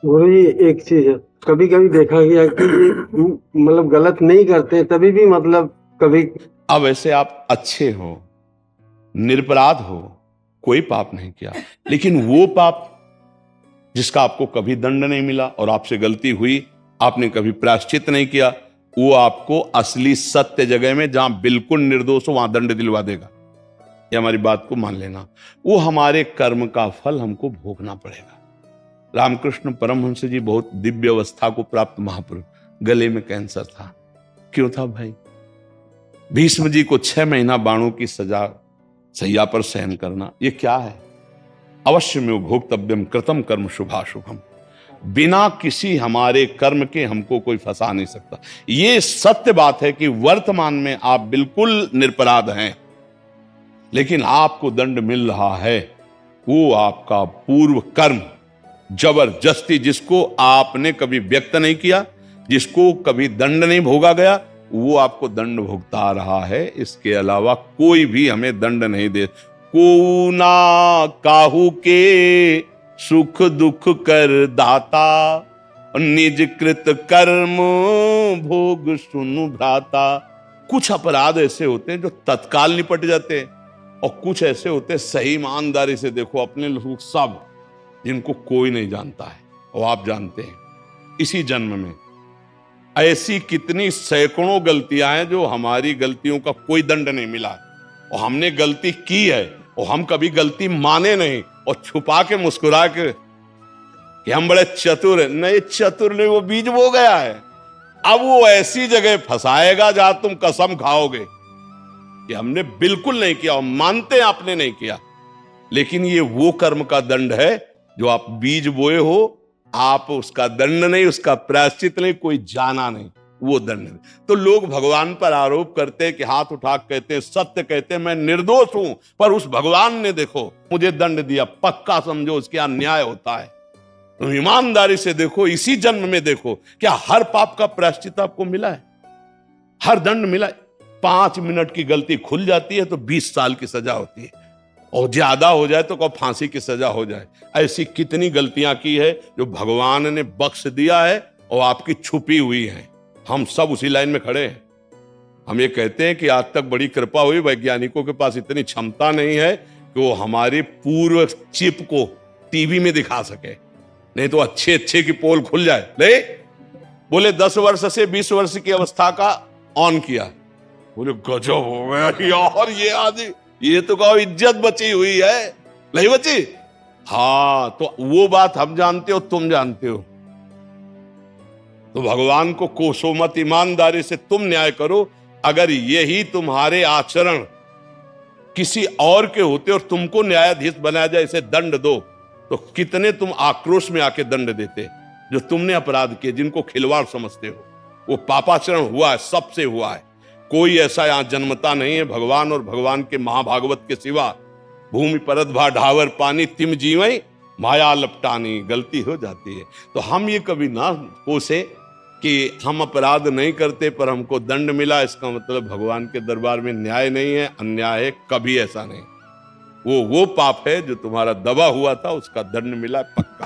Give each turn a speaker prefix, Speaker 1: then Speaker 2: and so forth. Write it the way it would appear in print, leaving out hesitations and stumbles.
Speaker 1: गुरु जी, एक चीज है, कभी कभी देखा गया कि मतलब गलत नहीं करते तभी भी मतलब कभी।
Speaker 2: अब ऐसे आप अच्छे हो, निरपराध हो, कोई पाप नहीं किया, लेकिन वो पाप जिसका आपको कभी दंड नहीं मिला और आपसे गलती हुई, आपने कभी प्रायश्चित नहीं किया, वो आपको असली सत्य जगह में जहां बिल्कुल निर्दोष हो वहां दंड दिलवा देगा। ये हमारी बात को मान लेना। वो हमारे कर्म का फल हमको भोगना पड़ेगा। रामकृष्ण परमहंस जी बहुत दिव्य अवस्था को प्राप्त महापुरुष, गले में कैंसर था। क्यों था भाई? भीष्म जी को 6 महीना बाणों की सजा सैया पर सहन करना, ये क्या है? अवश्य में भोक्तव्यम कृतम कर्म शुभाशुभम। बिना किसी हमारे कर्म के हमको कोई फंसा नहीं सकता। ये सत्य बात है कि वर्तमान में आप बिल्कुल निरपराध हैं, लेकिन आपको दंड मिल रहा है वो आपका पूर्व कर्म, जबरदस्ती, जिसको आपने कभी व्यक्त नहीं किया, जिसको कभी दंड नहीं भोगा गया, वो आपको दंड भुगता रहा है। इसके अलावा कोई भी हमें दंड नहीं दे। को ना काहू के सुख दुख कर दाता, निज कृत कर्म भोग सुनु भ्राता। कुछ अपराध ऐसे होते हैं जो तत्काल निपट जाते हैं, और कुछ ऐसे होते हैं सही ईमानदारी से देखो अपने लोग सब, जिनको कोई नहीं जानता है और आप जानते हैं। इसी जन्म में ऐसी कितनी सैकड़ों गलतियां हैं जो हमारी गलतियों का कोई दंड नहीं मिला, और हमने गलती की है और हम कभी गलती माने नहीं और छुपा के मुस्कुरा के कि हम बड़े चतुर हैं। नहीं, चतुर नहीं, वो बीज बो गया है। अब वो ऐसी जगह फंसाएगा जहां तुम कसम खाओगे कि हमने बिल्कुल नहीं किया, और मानते हैं आपने नहीं किया, लेकिन ये वो कर्म का दंड है जो आप बीज बोए हो। आप उसका दंड नहीं, उसका प्रायश्चित नहीं, कोई जाना नहीं, वो दंड नहीं। तो लोग भगवान पर आरोप करते हैं कि हाथ उठा कहते हैं, सत्य कहते हैं मैं निर्दोष हूं, पर उस भगवान ने देखो मुझे दंड दिया, पक्का समझो उसके यहां न्याय होता है। तुम ईमानदारी से देखो, इसी जन्म में देखो, क्या हर पाप का प्रायश्चित आपको मिला है? हर दंड मिला है? 5 मिनट की गलती खुल जाती है तो 20 साल की सजा होती है, और ज्यादा हो जाए तो कब फांसी की सजा हो जाए। ऐसी कितनी गलतियां की है जो भगवान ने बख्श दिया है और आपकी छुपी हुई है। हम सब उसी लाइन में खड़े हैं। हम ये कहते हैं कि आज तक बड़ी कृपा हुई, वैज्ञानिकों के पास इतनी क्षमता नहीं है कि वो हमारी पूर्व चिप को टीवी में दिखा सके, नहीं तो अच्छे अच्छे की पोल खुल जाए। ले बोले 10 वर्ष से 20 वर्ष की अवस्था का ऑन किया, बोले गजब हो गया यार, ये आदमी, ये तो कहो इज्जत बची हुई है, नहीं बची? हाँ, तो वो बात हम जानते हो, तुम जानते हो। तो भगवान को कोसो मत, ईमानदारी से तुम न्याय करो। अगर यही तुम्हारे आचरण किसी और के होते और तुमको न्यायाधीश बनाया जाए, इसे दंड दो, तो कितने तुम आक्रोश में आके दंड देते। जो तुमने अपराध किए, जिनको खिलवाड़ समझते हो, वो पापाचरण हुआ है, सबसे हुआ है। कोई ऐसा यहां जन्मता नहीं है भगवान और भगवान के महाभागवत के सिवा। भूमि परत भा ढावर पानी, तिम जीवई माया लपटानी। गलती हो जाती है तो हम ये कभी ना कोसे कि हम अपराध नहीं करते पर हमको दंड मिला, इसका मतलब भगवान के दरबार में न्याय नहीं है, अन्याय है। कभी ऐसा नहीं। वो पाप है जो तुम्हारा दबा हुआ था, उसका दंड मिला पक्का।